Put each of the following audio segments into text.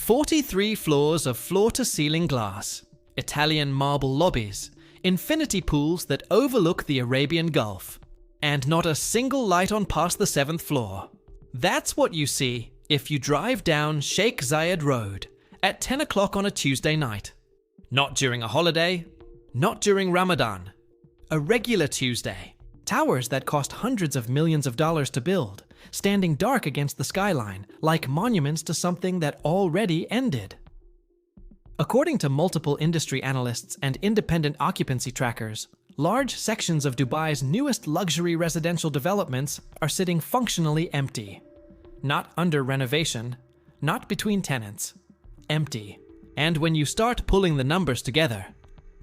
43 floors of floor-to-ceiling glass, Italian marble lobbies, infinity pools that overlook the Arabian Gulf, and not a single light on past the 7th floor. That's what you see if you drive down Sheikh Zayed Road at 10 o'clock on a Tuesday night. Not during a holiday, not during Ramadan. A regular Tuesday. Towers that cost hundreds of millions of dollars to build, standing dark against the skyline, like monuments to something that already ended. According to multiple industry analysts and independent occupancy trackers, large sections of Dubai's newest luxury residential developments are sitting functionally empty. Not under renovation, not between tenants. Empty. And when you start pulling the numbers together,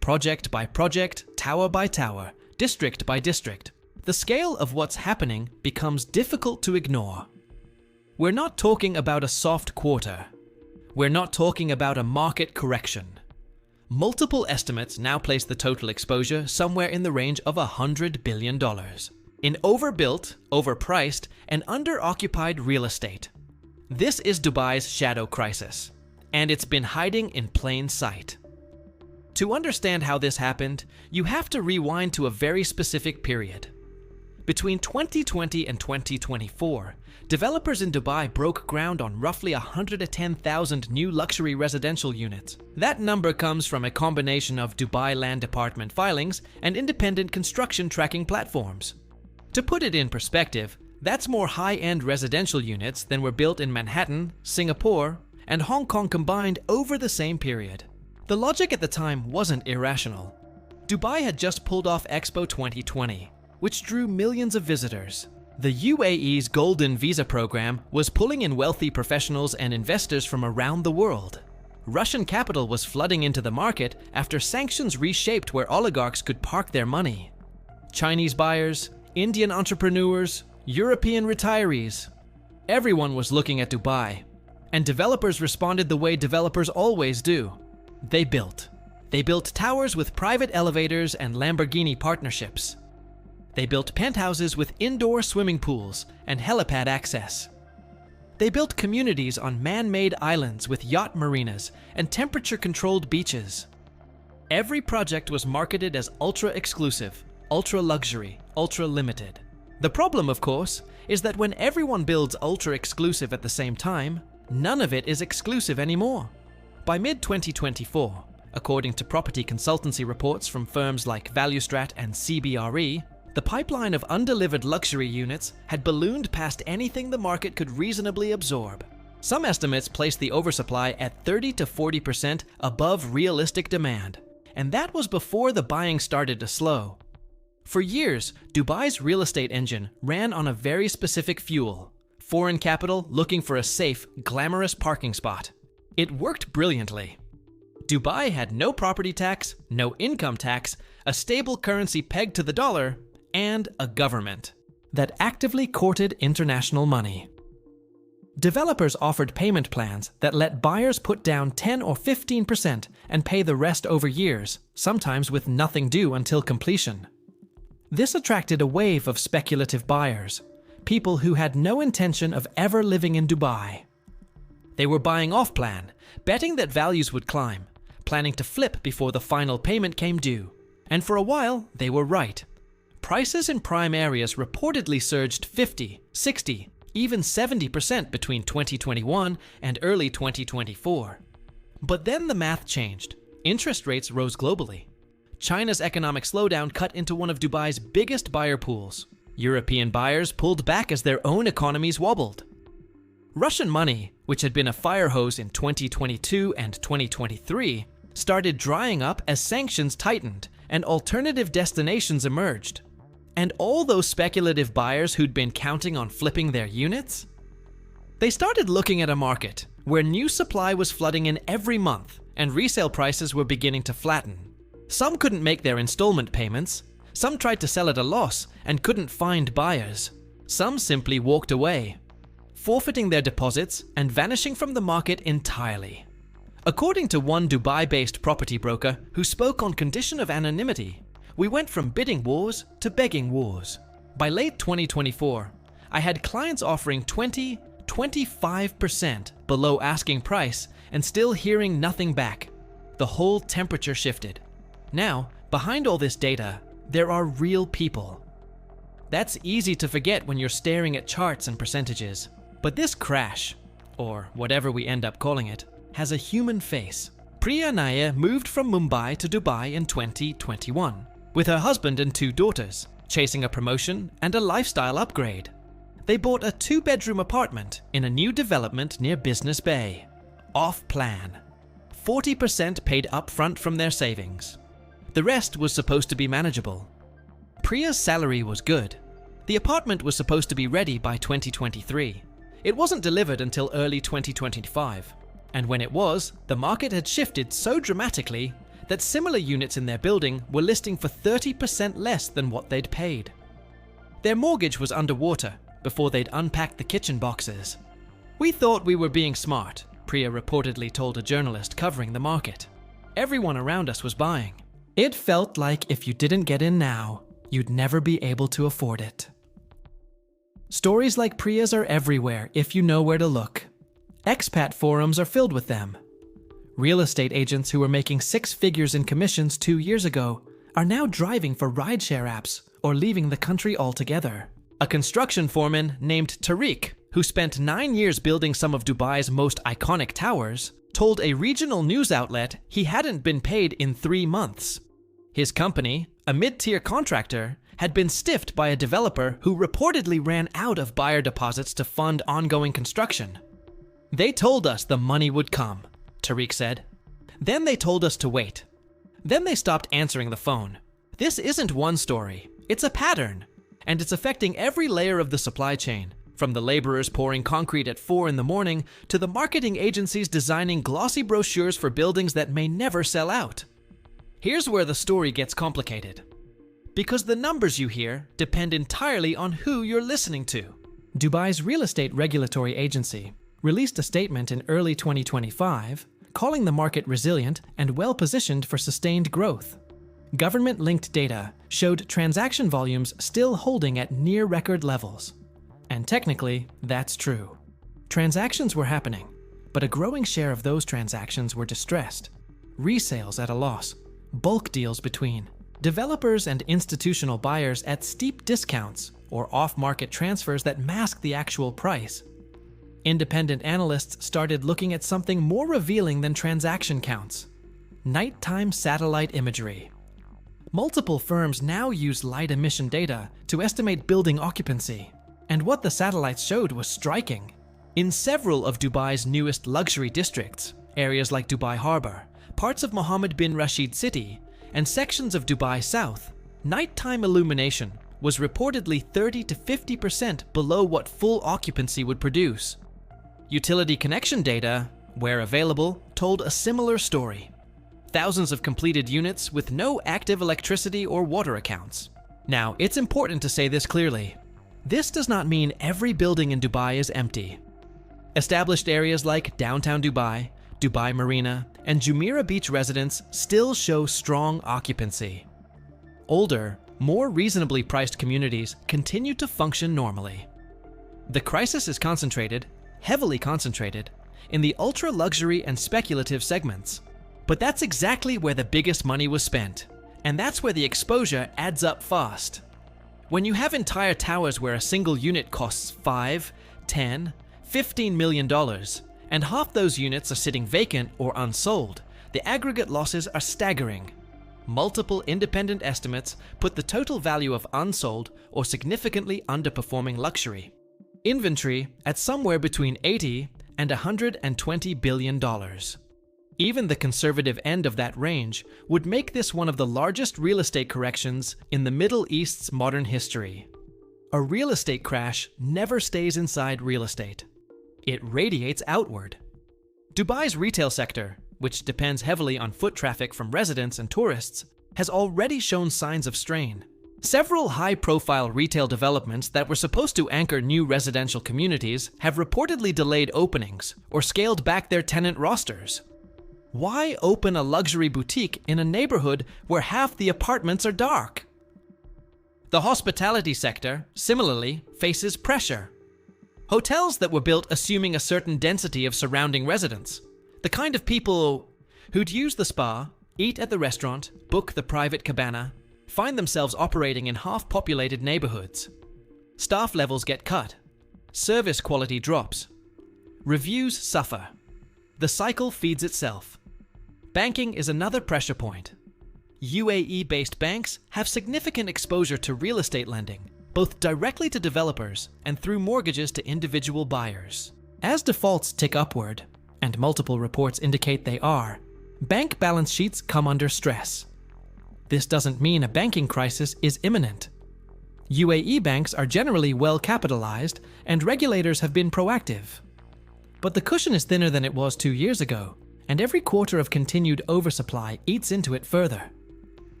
project by project, tower by tower, district by district, the scale of what's happening becomes difficult to ignore. We're not talking about a soft quarter. We're not talking about a market correction. Multiple estimates now place the total exposure somewhere in the range of $100 billion in overbuilt, overpriced, and underoccupied real estate. This is Dubai's shadow crisis, and it's been hiding in plain sight. To understand how this happened, you have to rewind to a very specific period. Between 2020 and 2024, developers in Dubai broke ground on roughly 110,000 new luxury residential units. That number comes from a combination of Dubai Land Department filings and independent construction tracking platforms. To put it in perspective, that's more high-end residential units than were built in Manhattan, Singapore, and Hong Kong combined over the same period. The logic at the time wasn't irrational. Dubai had just pulled off Expo 2020, which drew millions of visitors. The UAE's Golden Visa program was pulling in wealthy professionals and investors from around the world. Russian capital was flooding into the market after sanctions reshaped where oligarchs could park their money. Chinese buyers, Indian entrepreneurs, European retirees. Everyone was looking at Dubai, and developers responded the way developers always do. They built. They built towers with private elevators and Lamborghini partnerships. They built penthouses with indoor swimming pools and helipad access. They built communities on man-made islands with yacht marinas and temperature-controlled beaches. Every project was marketed as ultra-exclusive, ultra-luxury, ultra-limited. The problem, of course, is that when everyone builds ultra-exclusive at the same time, none of it is exclusive anymore. By mid-2024, according to property consultancy reports from firms like ValueStrat and CBRE, the pipeline of undelivered luxury units had ballooned past anything the market could reasonably absorb. Some estimates place the oversupply at 30 to 40% above realistic demand, and that was before the buying started to slow. For years, Dubai's real estate engine ran on a very specific fuel: foreign capital looking for a safe, glamorous parking spot. It worked brilliantly. Dubai had no property tax, no income tax, a stable currency pegged to the dollar, and a government that actively courted international money. Developers offered payment plans that let buyers put down 10 or 15% and pay the rest over years, sometimes with nothing due until completion. This attracted a wave of speculative buyers, people who had no intention of ever living in Dubai. They were buying off-plan, betting that values would climb, planning to flip before the final payment came due. And for a while, they were right. Prices in prime areas reportedly surged 50, 60, even 70% between 2021 and early 2024. But then the math changed. Interest rates rose globally. China's economic slowdown cut into one of Dubai's biggest buyer pools. European buyers pulled back as their own economies wobbled. Russian money, which had been a fire hose in 2022 and 2023, started drying up as sanctions tightened and alternative destinations emerged. And all those speculative buyers who'd been counting on flipping their units? They started looking at a market where new supply was flooding in every month and resale prices were beginning to flatten. Some couldn't make their installment payments, some tried to sell at a loss and couldn't find buyers. Some simply walked away, forfeiting their deposits and vanishing from the market entirely. According to one Dubai-based property broker who spoke on condition of anonymity, we went from bidding wars to begging wars. By late 2024, I had clients offering 20, 25% below asking price and still hearing nothing back. The whole temperature shifted. Now, behind all this data, there are real people. That's easy to forget when you're staring at charts and percentages. But this crash, or whatever we end up calling it, has a human face. Priya Nair moved from Mumbai to Dubai in 2021, with her husband and 2 daughters, chasing a promotion and a lifestyle upgrade. They bought a 2-bedroom apartment in a new development near Business Bay. Off plan. 40% paid upfront from their savings. The rest was supposed to be manageable. Priya's salary was good. The apartment was supposed to be ready by 2023. It wasn't delivered until early 2025. And when it was, the market had shifted so dramatically that similar units in their building were listing for 30% less than what they'd paid. Their mortgage was underwater before they'd unpacked the kitchen boxes. "We thought we were being smart," Priya reportedly told a journalist covering the market. "Everyone around us was buying. It felt like if you didn't get in now, you'd never be able to afford it." Stories like Priya's are everywhere if you know where to look. Expat forums are filled with them. Real estate agents who were making 6 figures in commissions 2 years ago are now driving for rideshare apps or leaving the country altogether. A construction foreman named Tariq, who spent 9 years building some of Dubai's most iconic towers, told a regional news outlet he hadn't been paid in 3 months. His company, a mid-tier contractor, had been stiffed by a developer who reportedly ran out of buyer deposits to fund ongoing construction. "They told us the money would come," Tariq said. "Then they told us to wait. Then they stopped answering the phone. This isn't one story, it's a pattern. And it's affecting every layer of the supply chain, from the laborers pouring concrete at 4 in the morning to the marketing agencies designing glossy brochures for buildings that may never sell out." Here's where the story gets complicated. Because the numbers you hear depend entirely on who you're listening to. Dubai's real estate regulatory agency released a statement in early 2025 calling the market resilient and well-positioned for sustained growth. Government-linked data showed transaction volumes still holding at near-record levels. And technically, that's true. Transactions were happening, but a growing share of those transactions were distressed. Resales at a loss, bulk deals between, developers and institutional buyers at steep discounts or off-market transfers that mask the actual price. Independent analysts started looking at something more revealing than transaction counts: nighttime satellite imagery. Multiple firms now use light emission data to estimate building occupancy, and what the satellites showed was striking. In several of Dubai's newest luxury districts, areas like Dubai Harbour, parts of Mohammed bin Rashid City, and sections of Dubai South, nighttime illumination was reportedly 30 to 50% below what full occupancy would produce. Utility connection data, where available, told a similar story. Thousands of completed units with no active electricity or water accounts. Now, it's important to say this clearly. This does not mean every building in Dubai is empty. Established areas like downtown Dubai, Dubai Marina, and Jumeirah Beach residents still show strong occupancy. Older, more reasonably priced communities continue to function normally. The crisis is concentrated, heavily concentrated, in the ultra-luxury and speculative segments. But that's exactly where the biggest money was spent, and that's where the exposure adds up fast. When you have entire towers where a single unit costs $5, $10, $15 million, and half those units are sitting vacant or unsold, the aggregate losses are staggering. Multiple independent estimates put the total value of unsold or significantly underperforming luxury inventory at somewhere between $80 and $120 billion. Even the conservative end of that range would make this one of the largest real estate corrections in the Middle East's modern history. A real estate crash never stays inside real estate. It radiates outward. Dubai's retail sector, which depends heavily on foot traffic from residents and tourists, has already shown signs of strain. Several high-profile retail developments that were supposed to anchor new residential communities have reportedly delayed openings or scaled back their tenant rosters. Why open a luxury boutique in a neighborhood where half the apartments are dark? The hospitality sector, similarly, faces pressure. Hotels that were built assuming a certain density of surrounding residents. The kind of people who'd use the spa, eat at the restaurant, book the private cabana, find themselves operating in half-populated neighborhoods. Staff levels get cut. Service quality drops. Reviews suffer. The cycle feeds itself. Banking is another pressure point. UAE-based banks have significant exposure to real estate lending, both directly to developers and through mortgages to individual buyers. As defaults tick upward, and multiple reports indicate they are, bank balance sheets come under stress. This doesn't mean a banking crisis is imminent. UAE banks are generally well capitalized, and regulators have been proactive. But the cushion is thinner than it was 2 years ago, and every quarter of continued oversupply eats into it further.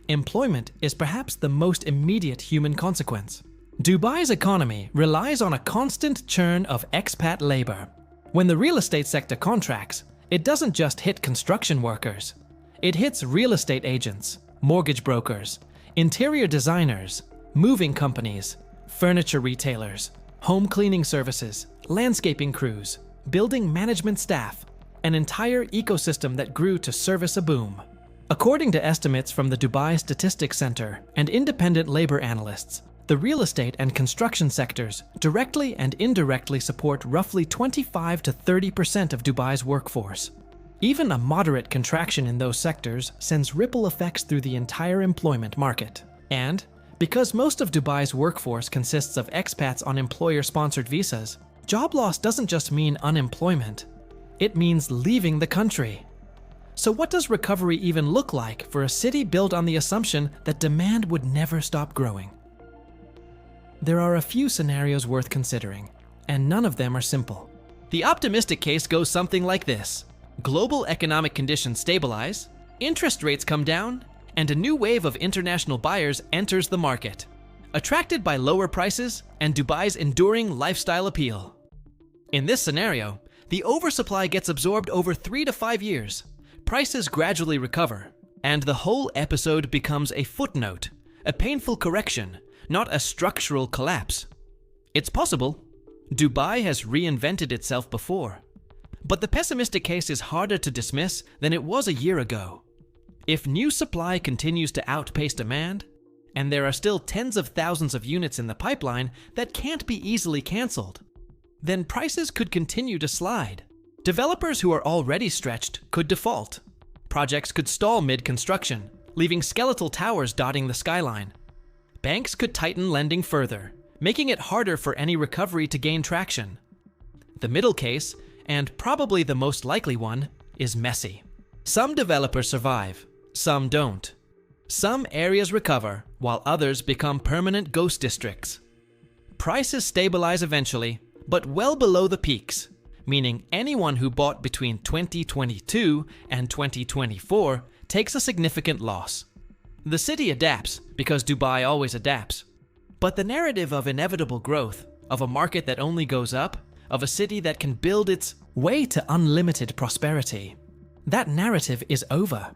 Employment is perhaps the most immediate human consequence. Dubai's economy relies on a constant churn of expat labor. When the real estate sector contracts, it doesn't just hit construction workers. It hits real estate agents, mortgage brokers, interior designers, moving companies, furniture retailers, home cleaning services, landscaping crews, building management staff, an entire ecosystem that grew to service a boom. According to estimates from the Dubai Statistics Center and independent labor analysts, the real estate and construction sectors directly and indirectly support roughly 25 to 30% of Dubai's workforce. Even a moderate contraction in those sectors sends ripple effects through the entire employment market. And, because most of Dubai's workforce consists of expats on employer-sponsored visas, job loss doesn't just mean unemployment, it means leaving the country. So what does recovery even look like for a city built on the assumption that demand would never stop growing? There are a few scenarios worth considering, and none of them are simple. The optimistic case goes something like this. Global economic conditions stabilize, interest rates come down, and a new wave of international buyers enters the market, attracted by lower prices and Dubai's enduring lifestyle appeal. In this scenario, the oversupply gets absorbed over 3 to 5 years, prices gradually recover, and the whole episode becomes a footnote, a painful correction, not a structural collapse. It's possible. Dubai has reinvented itself before. But the pessimistic case is harder to dismiss than it was a year ago. If new supply continues to outpace demand, and there are still tens of thousands of units in the pipeline that can't be easily cancelled, then prices could continue to slide. Developers who are already stretched could default. Projects could stall mid-construction, leaving skeletal towers dotting the skyline. Banks could tighten lending further, making it harder for any recovery to gain traction. The middle case, and probably the most likely one, is messy. Some developers survive, some don't. Some areas recover, while others become permanent ghost districts. Prices stabilize eventually, but well below the peaks, meaning anyone who bought between 2022 and 2024 takes a significant loss. The city adapts, because Dubai always adapts. But the narrative of inevitable growth, of a market that only goes up, of a city that can build its way to unlimited prosperity, that narrative is over.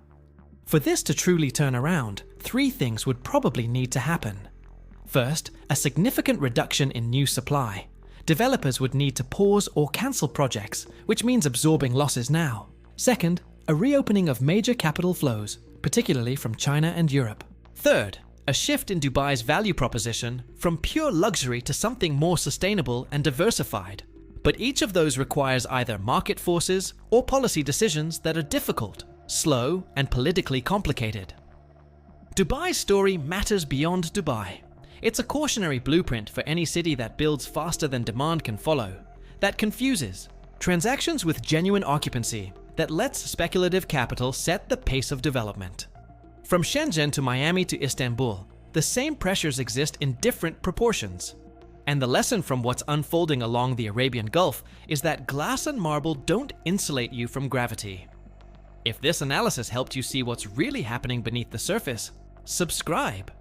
For this to truly turn around, 3 things would probably need to happen. First, a significant reduction in new supply. Developers would need to pause or cancel projects, which means absorbing losses now. Second, a reopening of major capital flows, particularly from China and Europe. Third, a shift in Dubai's value proposition from pure luxury to something more sustainable and diversified. But each of those requires either market forces or policy decisions that are difficult, slow, and politically complicated. Dubai's story matters beyond Dubai. It's a cautionary blueprint for any city that builds faster than demand can follow, that confuses, transactions with genuine occupancy, that lets speculative capital set the pace of development. From Shenzhen to Miami to Istanbul, the same pressures exist in different proportions. And the lesson from what's unfolding along the Arabian Gulf is that glass and marble don't insulate you from gravity. If this analysis helped you see what's really happening beneath the surface, subscribe.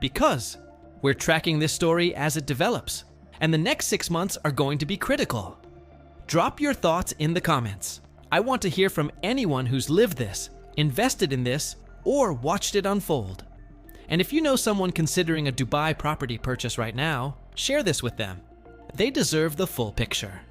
Because we're tracking this story as it develops, and the next 6 months are going to be critical. Drop your thoughts in the comments. I want to hear from anyone who's lived this, invested in this, or watched it unfold. And if you know someone considering a Dubai property purchase right now, share this with them. they deserve the full picture.